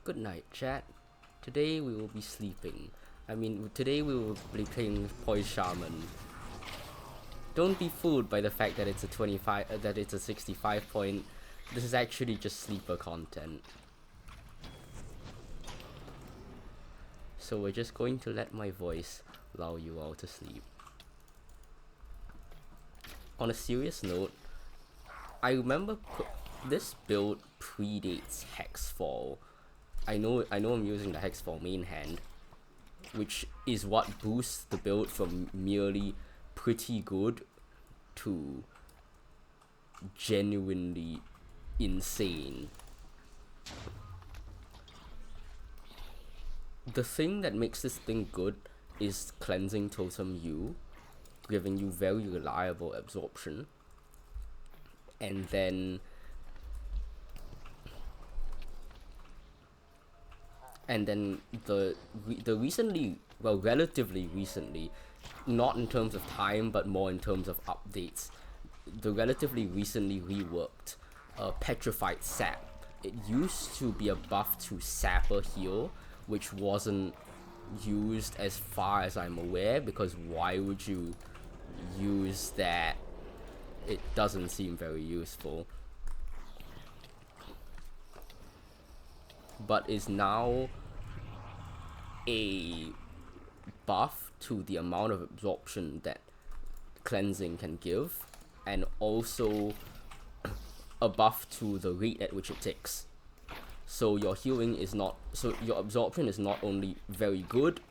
Good night, chat. Today we will be sleeping. Today we will be playing Poise Shaman. Don't be fooled by the fact that it's a 25, that it's a 65 point. This is actually just sleeper content. So we're just going to let my voice lull you all to sleep. On a serious note, I remember this build predates Hexfall. I know I'm using the Hexfall main hand, which is what boosts the build from merely pretty good to genuinely insane. The thing that makes this thing good is cleansing Totem U, giving you very reliable absorption, and then the relatively recently, not in terms of time but more in terms of updates, the relatively recently reworked Petrified Sap. It used to be a buff to Sapper Heal, which wasn't used as far as I'm aware, because why would you use that? It doesn't seem very useful. But is now a buff to the amount of absorption that cleansing can give, and also a buff to the rate at which it ticks. So your healing is not, so your absorption is not only very good,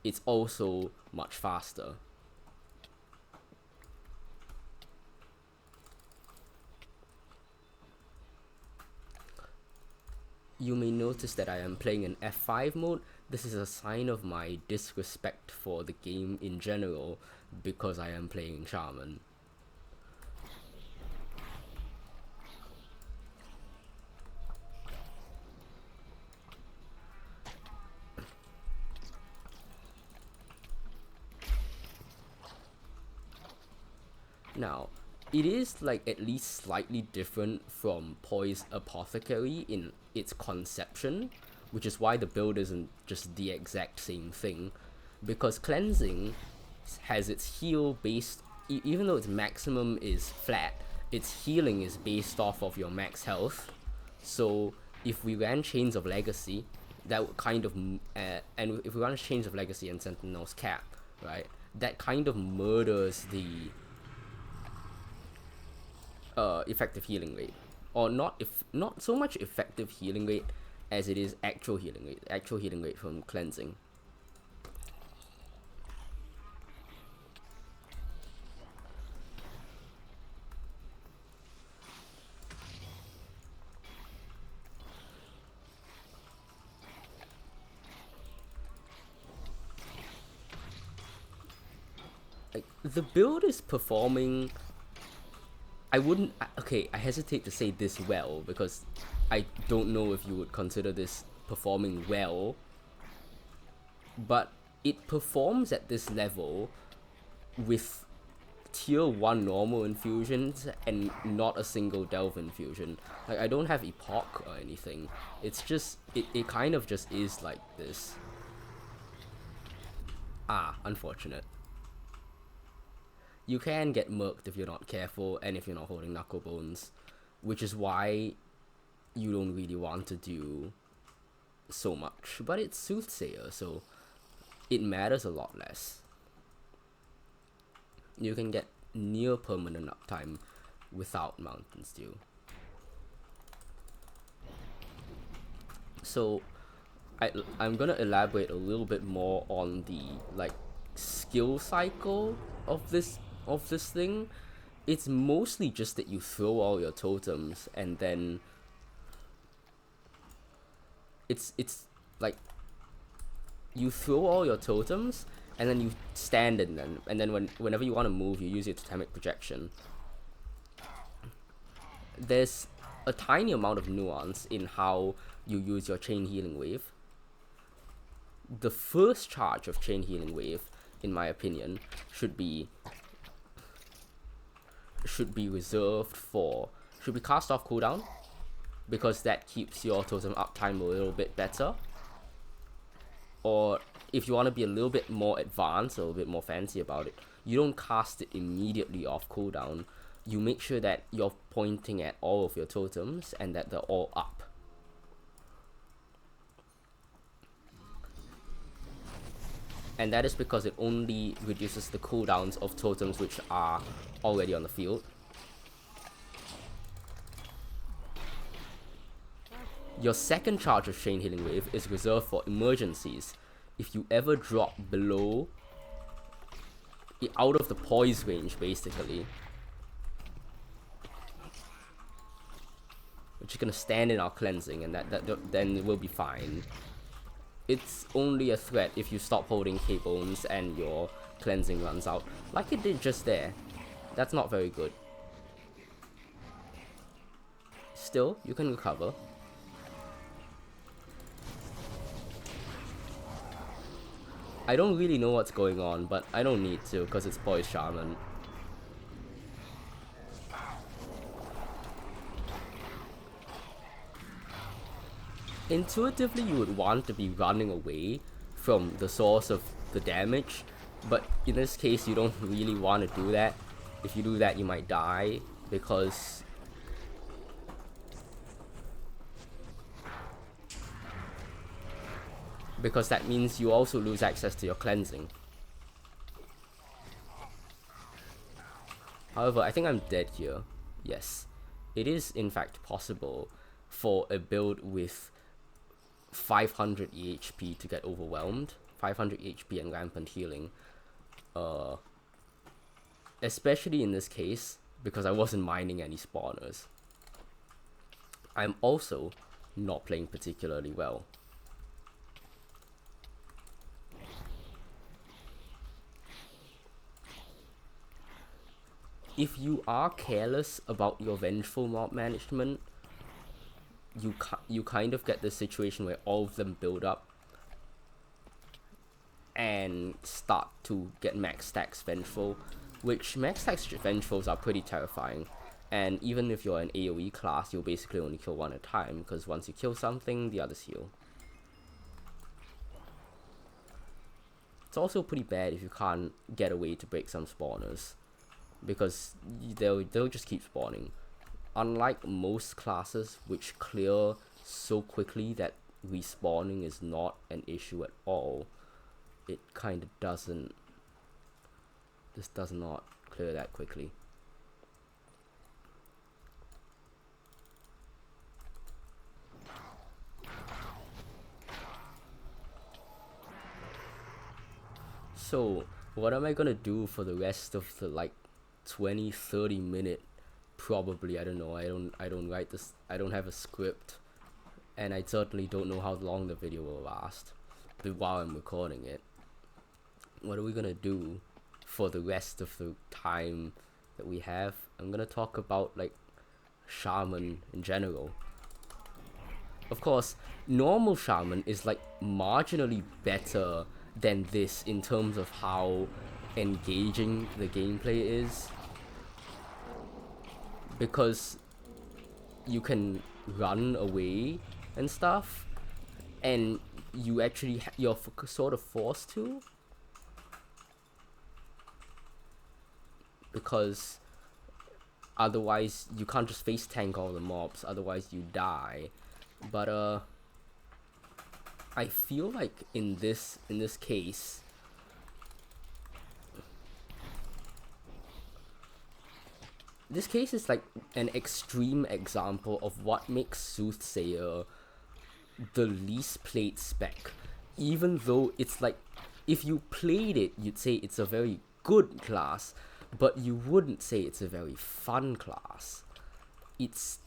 it's also much faster. You may notice that I am playing in F5 mode. This is a sign of my disrespect for the game in general, because I am playing Shaman. Now, it is like at least slightly different from Poise Apothecary in its conception, which is why the build isn't just the exact same thing, because cleansing has its heal based, even though its maximum is flat, its healing is based off of your max health. So if we ran Chains of Legacy, that would kind of, and if we run Chains of Legacy and Sentinel's Cap, right, that kind of murders the effective healing rate, or not so much effective healing rate as it is actual healing rate from cleansing. Like, the build is performing, I hesitate to say this well, because I don't know if you would consider this performing well, but it performs at this level with tier 1 normal infusions and not a single delve infusion. Like, I don't have epoch or anything, it's just, it kind of just is like this. Unfortunate. You can get murked if you're not careful and if you're not holding knuckle bones, which is why you don't really want to do so much. But it's Soothsayer, so it matters a lot less. You can get near permanent uptime without Mountain's Dew. So I'm gonna elaborate a little bit more on the skill cycle of this thing. It's mostly just that you throw all your totems, and then it's like you throw all your totems and then you stand in them, and then whenever you want to move, you use your Totemic Projection. There's a tiny amount of nuance in how you use your Chain Healing Wave. The first charge of Chain Healing Wave, in my opinion, should be cast off cooldown, because that keeps your totem uptime a little bit better. Or if you want to be a little bit more advanced, or a little bit more fancy about it, you don't cast it immediately off cooldown. You make sure that you're pointing at all of your totems and that they're all up. And that is because it only reduces the cooldowns of totems which are already on the field. Your second charge of Chain Healing Wave is reserved for emergencies. If you ever drop below, out of the Poise range basically, we're just gonna stand in our cleansing, and then we'll be fine. It's only a threat if you stop holding K-Bones and your cleansing runs out, like it did just there. That's not very good. Still, you can recover. I don't really know what's going on, but I don't need to because it's Poise Shaman. Intuitively, you would want to be running away from the source of the damage, but in this case, you don't really want to do that. If you do that, you might die because that means you also lose access to your cleansing. However, I think I'm dead here. Yes, it is in fact possible for a build with 500 EHP to get overwhelmed. 500 HP and rampant healing. Especially in this case, because I wasn't mining any spawners. I'm also not playing particularly well. If you are careless about your vengeful mob management, you kind of get this situation where all of them build up and start to get max stacks vengeful, which max stacks vengefuls are pretty terrifying. And even if you're an AoE class, you'll basically only kill one at a time, because once you kill something, the others heal. It's also pretty bad if you can't get away to break some spawners, because they'll just keep spawning. Unlike most classes which clear so quickly that respawning is not an issue at all, it kind of doesn't. This does not clear that quickly. So what am I gonna do for the rest of the like 20-30 minute, probably, I don't know, I don't write this, I don't have a script, and I certainly don't know how long the video will last while I'm recording it. What are we gonna do for the rest of the time that we have? I'm gonna talk about like Shaman in general. Of course, normal Shaman is like marginally better than this in terms of how engaging the gameplay is, because you can run away and stuff, and you actually you're sort of forced to, because otherwise you can't just face tank all the mobs, otherwise you die. But I feel like in this case, this case is like an extreme example of what makes Soothsayer the least played spec. Even though it's like, if you played it, you'd say it's a very good class, but you wouldn't say it's a very fun class. It's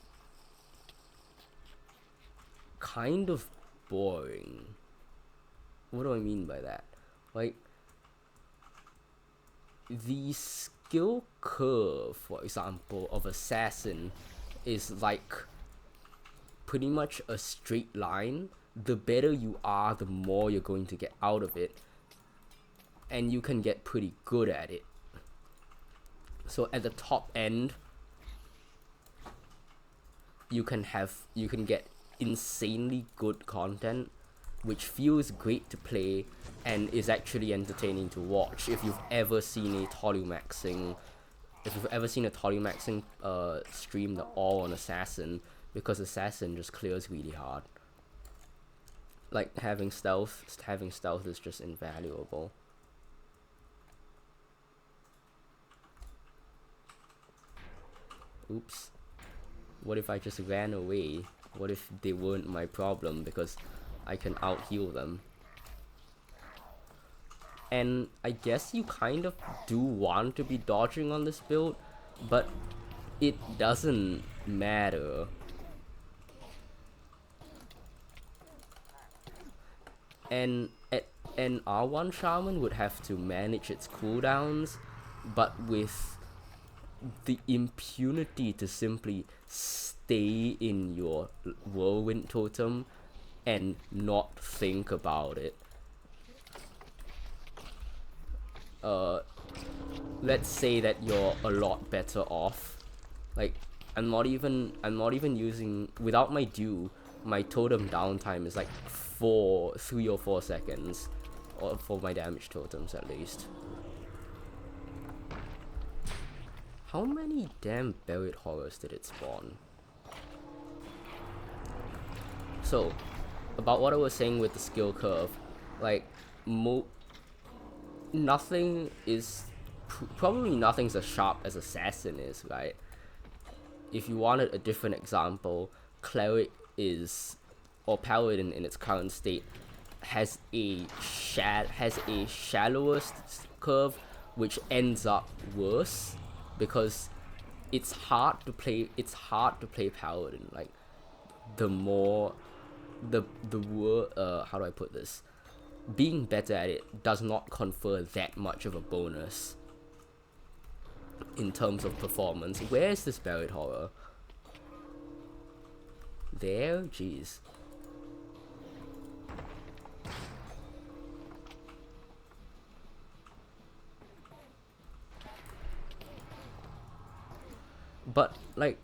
kind of boring. What do I mean by that? Like, the skill curve, for example, of Assassin is like pretty much a straight line. The better you are, the more you're going to get out of it, and you can get pretty good at it. So at the top end, you can get insanely good content which feels great to play and is actually entertaining to watch. If you've ever seen a Tolumaxing stream the all on Assassin, because Assassin just clears really hard. Like having stealth is just invaluable. Oops. What if I just ran away? What if they weren't my problem because I can out-heal them? And I guess you kind of do want to be dodging on this build, but it doesn't matter. And an R1 Shaman would have to manage its cooldowns, but with the impunity to simply stay in your Whirlwind Totem and not think about it. Let's say that you're a lot better off. Like, I'm not even using, without my Dew, my totem downtime is like 3 or 4 seconds, or for my damage totems at least. How many damn buried horrors did it spawn? So, about what I was saying with the skill curve, like, probably nothing's as sharp as Assassin is, right? If you wanted a different example, Cleric is, or Paladin in its current state, has a shallower curve, which ends up worse because it's hard to play Paladin. Like, how do I put this? Being better at it does not confer that much of a bonus in terms of performance. Where is this buried horror? There? Jeez. But, like,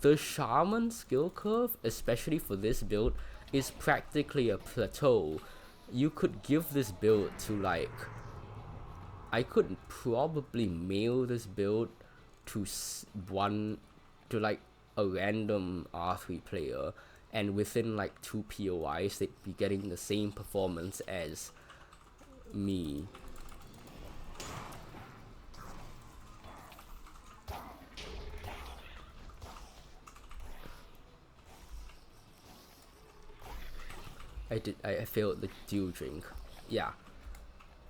the Shaman skill curve, especially for this build, is practically a plateau. You could give this build to, like, I could probably mail this build to like a random R3 player, and within like 2 POIs they'd be getting the same performance as me. I failed the dew drink. Yeah.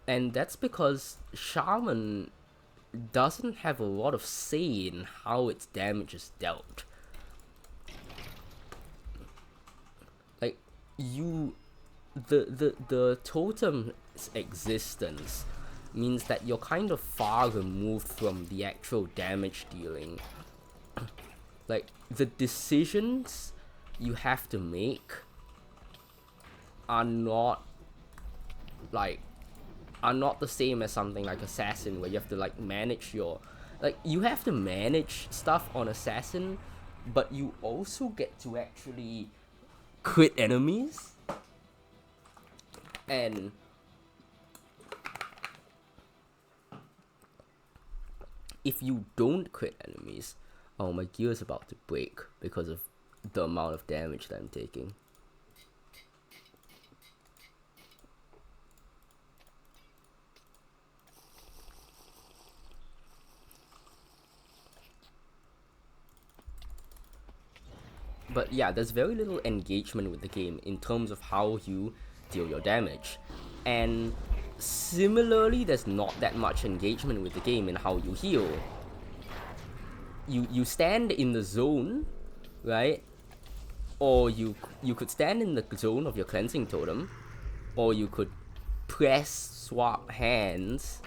And that's because Shaman doesn't have a lot of say in how its damage is dealt. Like, the totem's existence means that you're kind of far removed from the actual damage dealing. Like, the decisions you have to make are not the same as something like Assassin, where you have to like manage your, like, you have to manage stuff on Assassin, but you also get to actually crit enemies. And if you don't crit enemies, oh, my gear's about to break because of the amount of damage that I'm taking. But yeah, there's very little engagement with the game in terms of how you deal your damage. And similarly, there's not that much engagement with the game in how you heal. You stand in the zone, right? Or you could stand in the zone of your cleansing totem, or you could press swap hands.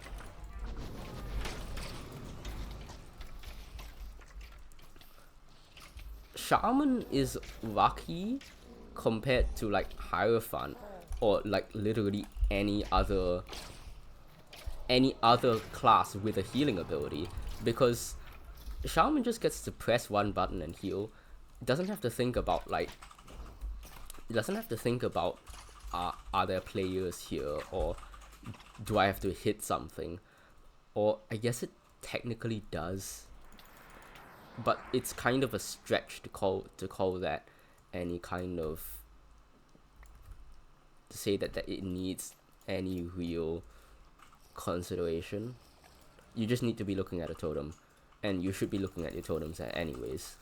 Shaman is lucky compared to like Hierophant or like literally any other class with a healing ability, because Shaman just gets to press one button and heal, doesn't have to think about like, it doesn't have to think about are there players here, or do I have to hit something, or I guess it technically does, but it's kind of a stretch to call that any kind of, to say that it needs any real consideration. You just need to be looking at a totem, and you should be looking at your totems anyways,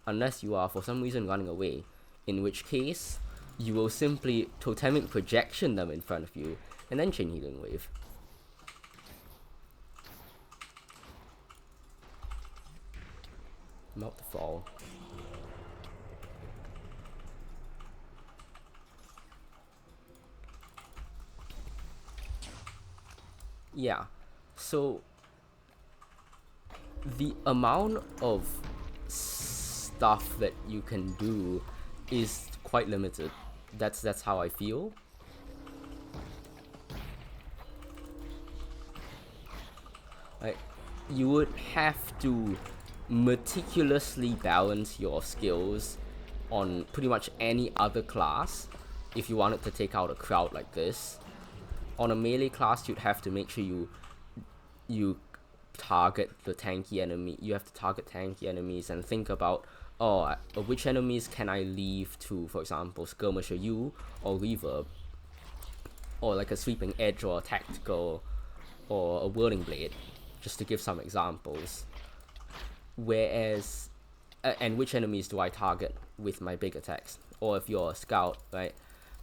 unless you are for some reason running away, in which case you will simply Totemic Projection them in front of you and then chain Healing Wave. Melt the fall. Yeah, so the amount of stuff that you can do is quite limited. That's how I feel. Like, you would have to meticulously balance your skills on pretty much any other class if you wanted to take out a crowd like this. On a melee class, you'd have to make sure you target the tanky enemy. You have to target tanky enemies and think about, oh, which enemies can I leave to, for example, Skirmisher U or Reverb, or like a Sweeping Edge or a Tactical or a Whirling Blade, just to give some examples. Whereas, and which enemies do I target with my big attacks? Or if you're a scout, right,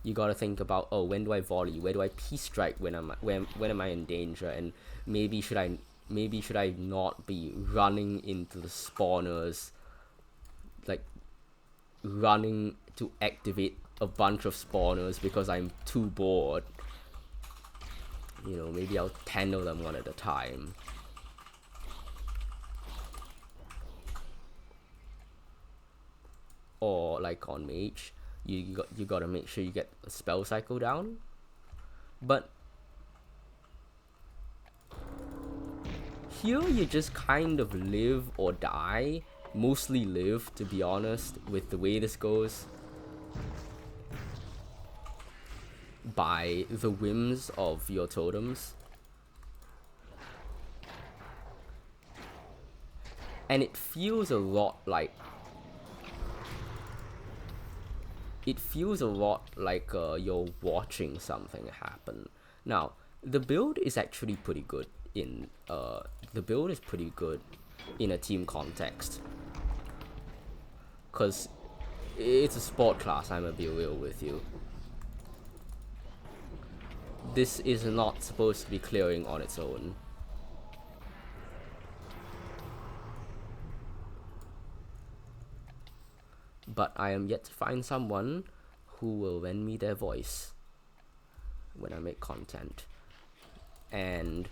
you gotta think about, oh, when do I volley? Where do I Peace Strike when am I in danger? And maybe should I not be running into the spawners, like running to activate a bunch of spawners because I'm too bored. You know, maybe I'll handle them one at a time. Or like on mage, you gotta make sure you get the spell cycle down. But here you just kind of live or die, mostly live to be honest, with the way this goes, by the whims of your totems. And it feels a lot like you're watching something happen. Now, the build is actually pretty good in a team context, cause it's a sport class. I'm gonna be real with you. This is not supposed to be clearing on its own. But I am yet to find someone who will lend me their voice when I make content. And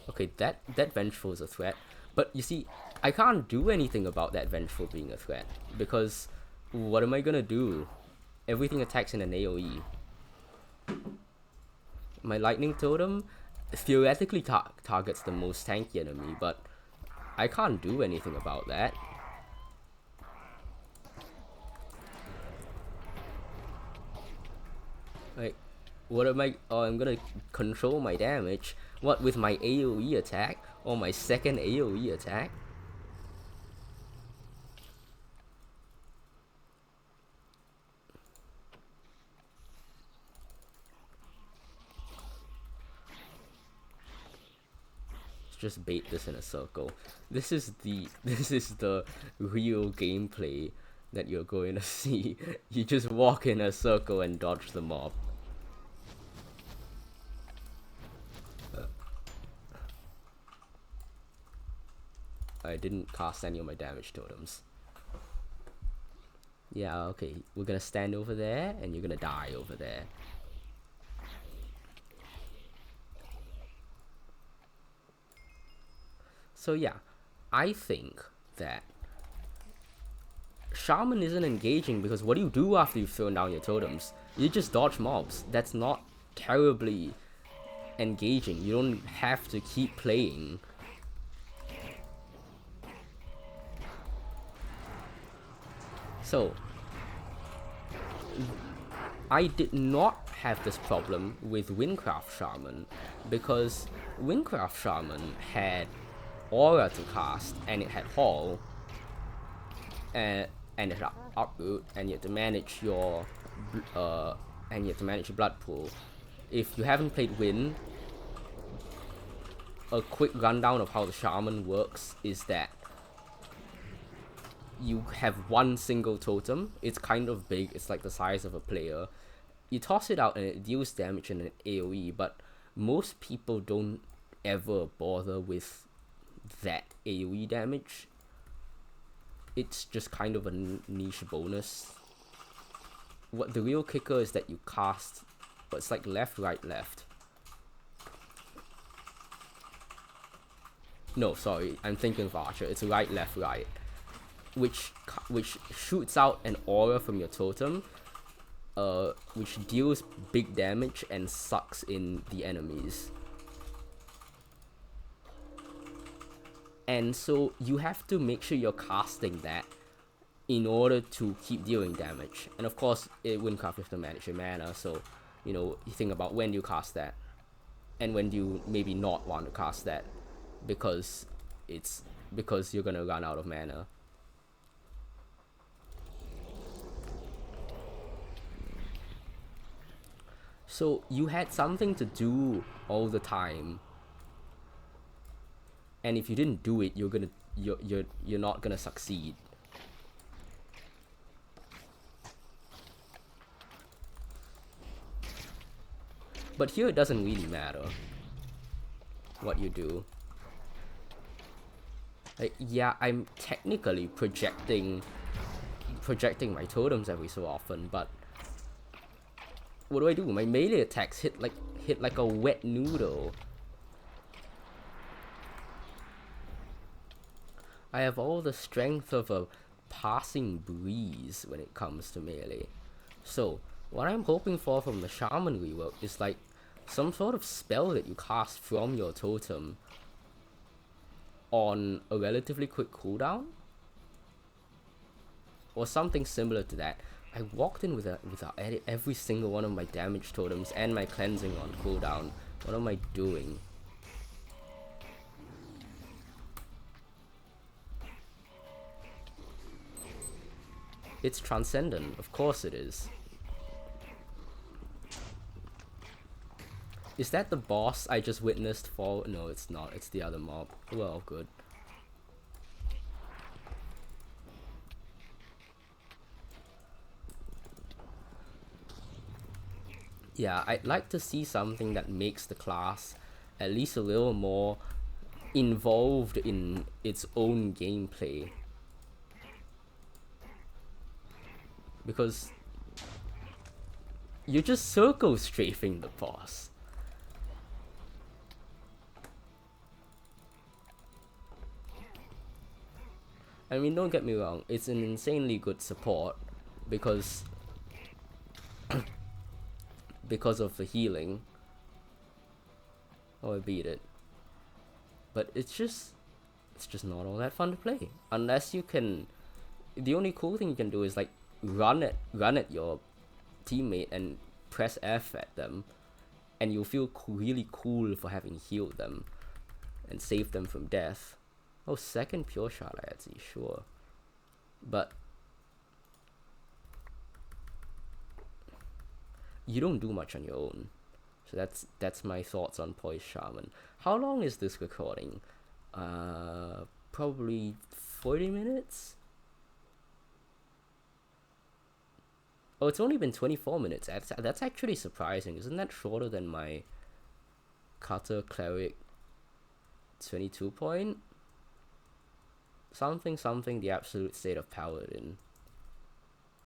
okay, that Vengeful is a threat, but you see, I can't do anything about that Vengeful being a threat, because what am I gonna do? Everything attacks in an AoE. My Lightning Totem theoretically targets the most tanky enemy, but I can't do anything about that. Like, what am I? Oh, I'm gonna control my damage. What, with my AoE attack or my second AoE attack? Just bait this in a circle. This is the real gameplay that you're going to see. You just walk in a circle and dodge the mob. I didn't cast any of my damage totems. Yeah, okay. We're gonna stand over there and you're gonna die over there. So yeah, I think that Shaman isn't engaging because what do you do after you've thrown down your totems? You just dodge mobs. That's not terribly engaging. You don't have to keep playing. So I did not have this problem with Windcraft Shaman, because Windcraft Shaman had Aura to cast, and it had Haul, and it had Uproot, and you had to manage your blood pool. If you haven't played Wind, a quick rundown of how the Shaman works is that you have one single totem. It's kind of big, it's like the size of a player. You toss it out and it deals damage in an AoE, but most people don't ever bother with that AoE damage. It's just kind of a niche bonus. What the real kicker is that you cast, but it's like left, right, left. No, sorry, I'm thinking of Archer. It's right, left, right, which shoots out an aura from your totem, which deals big damage and sucks in the enemies. And so you have to make sure you're casting that in order to keep dealing damage. And of course, it wouldn't have to manage your mana, so, you know, you think about when you cast that, and when do you maybe not want to cast that, because you're gonna run out of mana. So you had something to do all the time, and if you didn't do it, you're not gonna succeed. But here it doesn't really matter what you do. Like, yeah, I'm technically projecting my totems every so often, but what do? My melee attacks hit like a wet noodle. I have all the strength of a passing breeze when it comes to melee. So what I'm hoping for from the Shaman rework is like some sort of spell that you cast from your totem on a relatively quick cooldown, or something similar to that. I walked in without every single one of my damage totems and my cleansing on cooldown. What am I doing? It's Transcendent, of course it is. Is that the boss I just witnessed fall? No, it's not. It's the other mob. Well, good. Yeah, I'd like to see something that makes the class at least a little more involved in its own gameplay. Because you're just circle strafing the boss. I mean, don't get me wrong, it's an insanely good support because of the healing. Oh, I beat it. But it's just not all that fun to play unless you can. The only cool thing you can do is like run at your teammate and press F at them, and you'll feel really cool for having healed them and saved them from death. Oh, second pure shot, I'd say, sure. But you don't do much on your own. So that's my thoughts on Poise Shaman. How long is this recording? Probably 40 minutes? Oh, it's only been 24 minutes. That's actually surprising. Isn't that shorter than my Cutter Cleric 22 point? Something, the absolute state of Paladin.